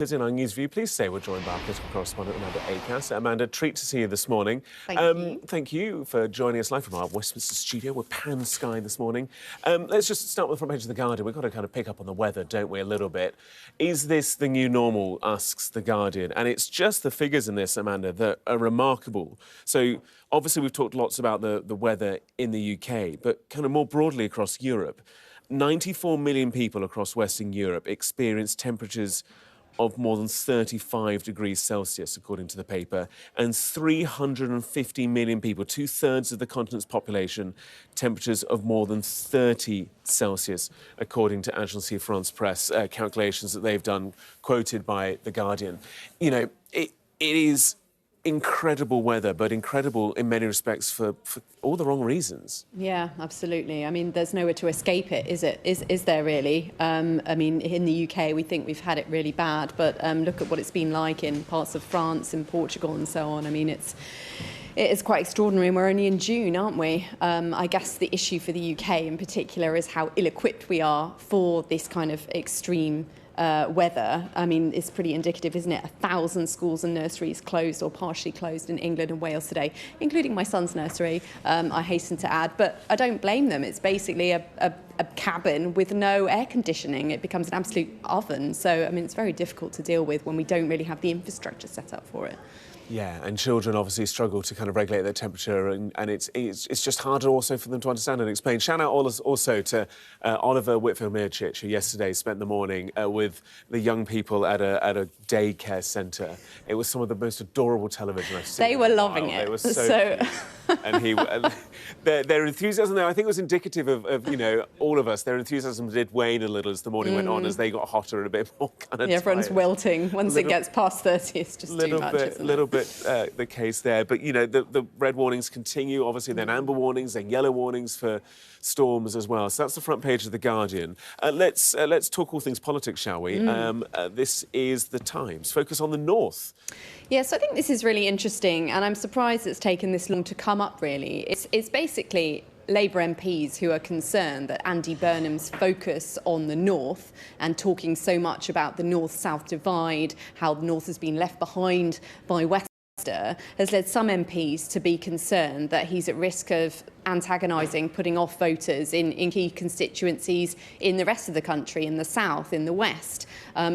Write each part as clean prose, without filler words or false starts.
In our news view, please say we're joined by our political correspondent, Amanda Akass. Amanda, treat to see you this morning. Thank you for joining us live from our Westminster studio. We're pan sky this morning. Let's just start with the front page of The Guardian. We've got to kind of pick up on the weather, don't we, a little bit. Is this the new normal, asks The Guardian. And it's just the figures in this, Amanda, that are remarkable. So, obviously, we've talked lots about the weather in the UK, but kind of more broadly across Europe. 94 million people across Western Europe experience temperatures of more than 35 degrees Celsius, according to the paper, and 350 million people, two-thirds of the continent's population, temperatures of more than 30 Celsius, according to Agence France Presse calculations that they've done, quoted by The Guardian. You know, it is incredible weather, but incredible in many respects for all the wrong reasons. Yeah, absolutely. I mean, there's nowhere to escape it, is it? Is there really? I mean, in the UK, we think we've had it really bad, but look at what it's been like in parts of France and Portugal and so on. I mean, it is quite extraordinary, and we're only in June, aren't we? I guess the issue for the UK in particular is how ill-equipped we are for this kind of extreme weather. I mean, it's pretty indicative, isn't it? 1,000 schools and nurseries closed or partially closed in England and Wales today, including my son's nursery, I hasten to add. But I don't blame them. It's basically a cabin with no air conditioning. It becomes an absolute oven. So, I mean, it's very difficult to deal with when we don't really have the infrastructure set up for it. Yeah, and children obviously struggle to kind of regulate their temperature, and it's just harder also for them to understand and explain. Shout out also to Oliver Whitfield-Mirchich, who yesterday spent the morning with the young people at a daycare centre. It was some of the most adorable television I've seen. They were loving it. They were so cute. And their enthusiasm there, I think, was indicative of you know, all of us. Their enthusiasm did wane a little as the morning went on, as they got hotter and a bit more kind of everyone's tired. wilting. Once it gets past 30, it's just too much, isn't it? Little bit the case there. But, you know, the red warnings continue, obviously, then amber warnings, then yellow warnings for storms as well. So that's the front page of The Guardian. Let's talk all things politics, shall we? This is The Times. Focus on the north. Yes, I think this is really interesting, and I'm surprised it's taken this long to come up, really. It's basically Labour MPs who are concerned that Andy Burnham's focus on the north and talking so much about the north-south divide, how the north has been left behind by West, has led some MPs to be concerned that he's at risk of antagonising, putting off voters in key constituencies in the rest of the country, in the south, in the west,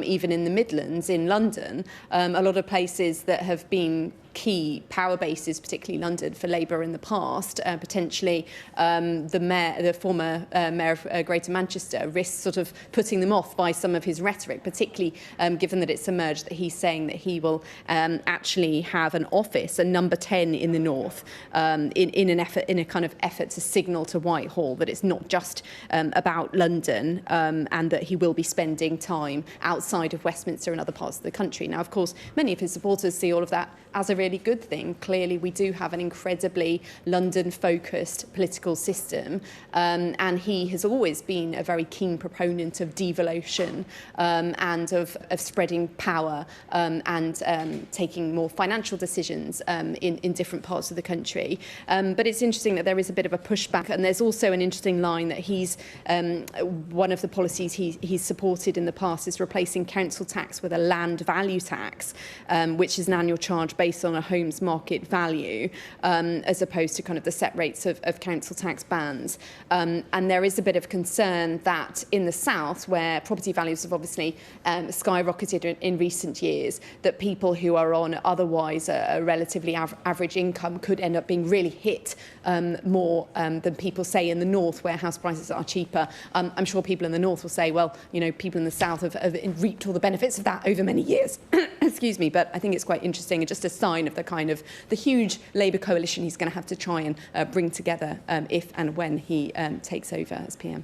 even in the Midlands, in London, a lot of places that have been key power bases, particularly London, for Labour in the past. Potentially the former mayor of Greater Manchester risks sort of putting them off by some of his rhetoric, particularly given that it's emerged that he's saying that he will actually have an office, a number 10 in the north, in a kind of effort to signal to Whitehall that it's not just about London, and that he will be spending time outside of Westminster and other parts of the country. Now, of course, many of his supporters see all of that as a really good thing. Clearly, we do have an incredibly London-focused political system, and he has always been a very keen proponent of devolution and of spreading power and taking more financial decisions in different parts of the country. But it's interesting that there is a bit of a pushback, and there's also an interesting line that he's one of the policies he's supported in the past is replacing council tax with a land value tax, which is an annual charge based on a home's market value, as opposed to kind of the set rates of council tax bands. And there is a bit of concern that in the south, where property values have obviously skyrocketed in recent years, that people who are on otherwise a relatively average income could end up being really hit more than people say in the north, where house prices are cheaper. I'm sure people in the north will say, well, you know, people in the south have reaped all the benefits of that over many years. Excuse me, but I think it's quite interesting and just a sign of the huge Labour coalition he's going to have to try and bring together if and when he takes over as PM.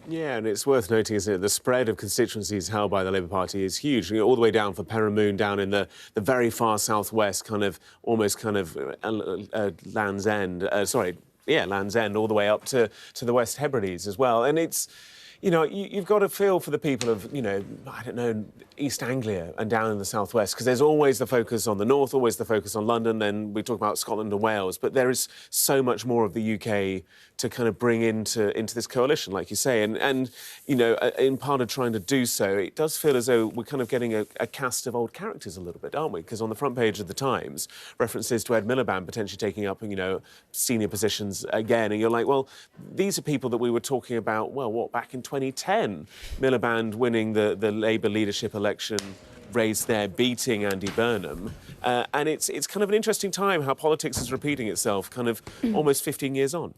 Yeah, and it's worth noting, isn't it, the spread of constituencies held by the Labour Party is huge. You know, all the way down for Perramoon, down in the very far southwest, kind of almost kind of Land's End. Land's End, all the way up to the West Hebrides as well. And it's You know, you've got to feel for the people of, you know, I don't know, East Anglia and down in the southwest, because there's always the focus on the north, always the focus on London, then we talk about Scotland and Wales, but there is so much more of the UK to kind of bring into this coalition, like you say, and you know, in part of trying to do so, it does feel as though we're kind of getting a cast of old characters a little bit, aren't we? Because on the front page of the Times, references to Ed Miliband potentially taking up, you know, senior positions again, and you're like, well, these are people that we were talking about, well, what, back in 2010, Miliband winning the Labour leadership election race there, beating Andy Burnham. And it's kind of an interesting time how politics is repeating itself kind of almost 15 years on.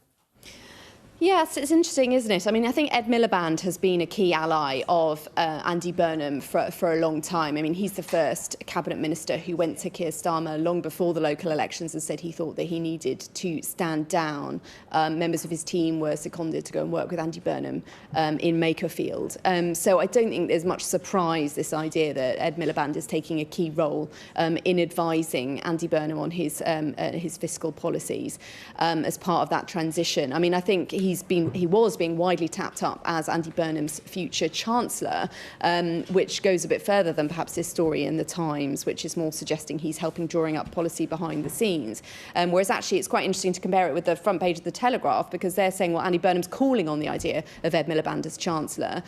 Yes, it's interesting, isn't it? I mean, I think Ed Miliband has been a key ally of Andy Burnham for a long time. I mean, he's the first cabinet minister who went to Keir Starmer long before the local elections and said he thought that he needed to stand down. Members of his team were seconded to go and work with Andy Burnham in Makerfield. So I don't think there's much surprise, this idea that Ed Miliband is taking a key role in advising Andy Burnham on his fiscal policies as part of that transition. I mean, I think he was being widely tapped up as Andy Burnham's future Chancellor, which goes a bit further than perhaps this story in the Times, which is more suggesting he's helping drawing up policy behind the scenes. Whereas actually it's quite interesting to compare it with the front page of the Telegraph, because they're saying, well, Andy Burnham's calling on the idea of Ed Miliband as Chancellor,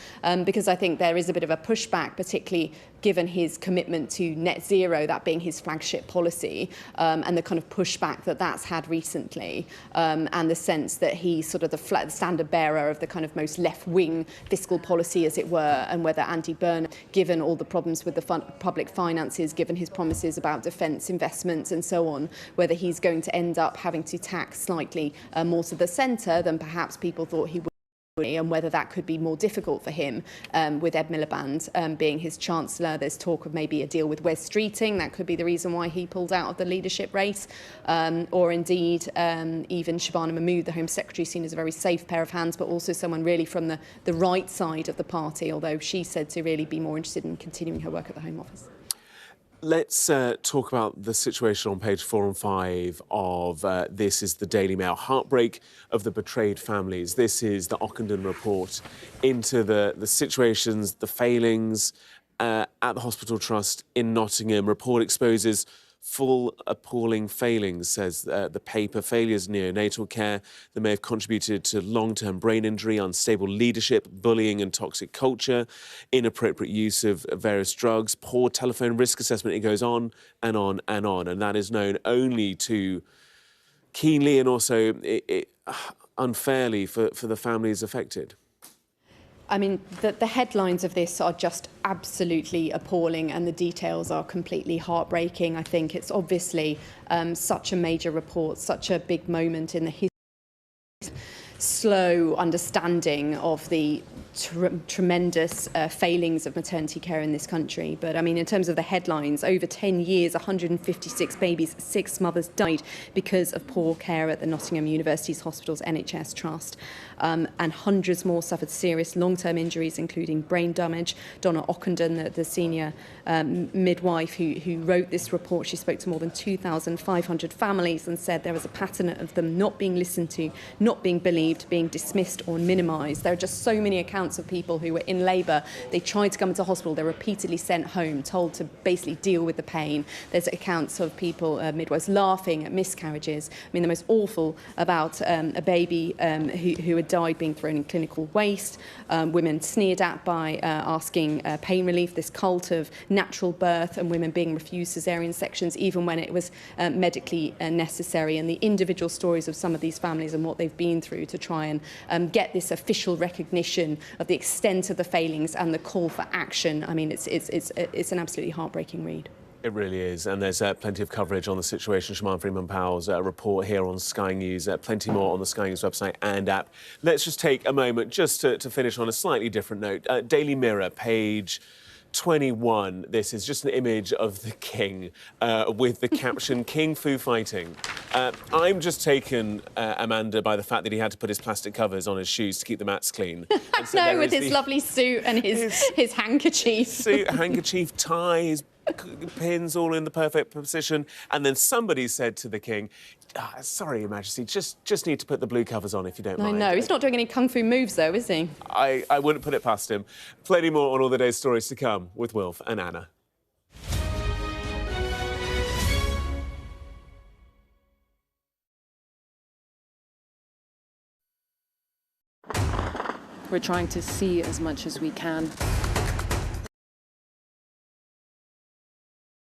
because I think there is a bit of a pushback, particularly given his commitment to net zero, that being his flagship policy, and the kind of pushback that that's had recently, and the sense that he's sort of the standard bearer of the kind of most left-wing fiscal policy, as it were, and whether Andy Burnham, given all the problems with the public finances, given his promises about defence investments and so on, whether he's going to end up having to tax slightly more to the centre than perhaps people thought he would, and whether that could be more difficult for him with Ed Miliband being his Chancellor. There's talk of maybe a deal with Wes Streeting. That could be the reason why he pulled out of the leadership race. Or indeed, even Shabana Mahmood, the Home Secretary, seen as a very safe pair of hands, but also someone really from the right side of the party, although she said to really be more interested in continuing her work at the Home Office. Let's talk about the situation on page 4 and 5 of This is the Daily Mail. Heartbreak of the betrayed families. This is the Ockenden report into the situations, the failings at the Hospital Trust in Nottingham. Report exposes full appalling failings, says the paper. Failures in neonatal care that may have contributed to long-term brain injury, unstable leadership, bullying and toxic culture, inappropriate use of various drugs, poor telephone risk assessment. It goes on and on and on. And that is known only too keenly and also unfairly for the families affected. I mean, the headlines of this are just absolutely appalling, and the details are completely heartbreaking. I think it's obviously such a major report, such a big moment in the history. Slow understanding of the tremendous failings of maternity care in this country. But I mean, in terms of the headlines, over 10 years, 156 babies, 6 mothers died because of poor care at the Nottingham University's Hospitals NHS Trust. And hundreds more suffered serious long-term injuries, including brain damage. Donna Ockenden, the senior midwife who wrote this report, she spoke to more than 2,500 families and said there was a pattern of them not being listened to, not being believed, being dismissed or minimised. There are just so many accounts of people who were in labour. They tried to come into hospital. They're repeatedly sent home, told to basically deal with the pain. There's accounts of people, midwives, laughing at miscarriages. I mean, the most awful about a baby who had died being thrown in clinical waste, women sneered at by asking pain relief, this cult of natural birth, and women being refused caesarean sections even when it was medically necessary, and the individual stories of some of these families and what they've been through to try and get this official recognition of the extent of the failings and the call for action. I mean, it's an absolutely heartbreaking read. It really is, and there's plenty of coverage on the situation. Shaman Freeman-Powell's report here on Sky News, plenty more on the Sky News website and app. Let's just take a moment just to finish on a slightly different note. Daily Mirror, page 21. This is just an image of the King with the caption, King Fu Fighting. I'm just taken, Amanda, by the fact that he had to put his plastic covers on his shoes to keep the mats clean. And so No, there with is his the lovely suit and his handkerchief. suit, handkerchief, tie, his pins all in the perfect position. And then somebody said to the king, sorry, Your Majesty, just need to put the blue covers on if you don't I mind. know. He's not doing any kung fu moves, though, is he? I wouldn't put it past him. Plenty more on All the Day's stories to come with Wilf and Anna. We're trying to see as much as we can